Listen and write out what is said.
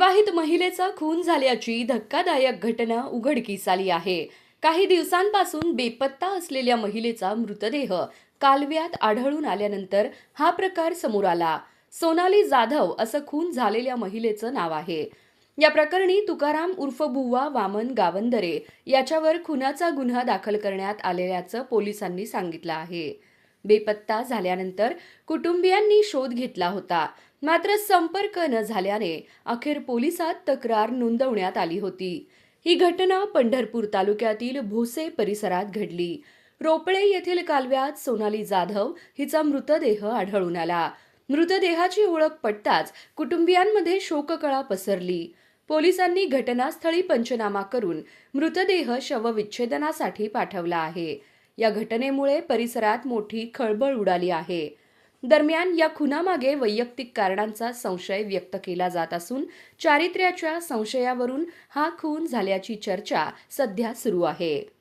विवाहित महिलेचा खून झाल्याची धक्कादायक घटना उघडकीस आली आहे. काही दिवसांपासून बेपत्ता असलेल्या महिलेचा मृतदेह कालव्यात आढळून आल्यानंतर हा प्रकार समोर आला. सोनाली जाधव असं खून झालेल्या महिलेचं नाव आहे. या प्रकरणी तुकाराम उर्फ बुवा वामन गावंदरे याच्यावर खुनाचा गुन्हा दाखल करण्यात आलेल्याचं पोलिसांनी सांगितलं आहे. बेपत्ता झाल्यानंतर कुटुंबियांनी शोध घेतला होता, मात्र संपर्क न झाल्याने अखेर पोलिसात तक्रार नोंदवण्यात आली होती. ही घटना पंढरपूर तालुक्यातील भोसे परिसरात घडली. रोपळे येथील कालव्यात सोनाली जाधव हिचा मृतदेह आढळून आला. मृतदेहाची ओळख पटताच कुटुंबियांमध्ये शोककळा पसरली. पोलिसांनी घटनास्थळी पंचनामा करून मृतदेह शवविच्छेदनासाठी पाठवला आहे. या घटनेमुळे परिसरात मोठी खळबळ उडाली आहे. दरम्यान या खुनामागे वैयक्तिक कारणांचा संशय व्यक्त केला जात असून चारित्र्याच्या संशयावरून हा खून झाल्याची चर्चा सध्या सुरू आहे.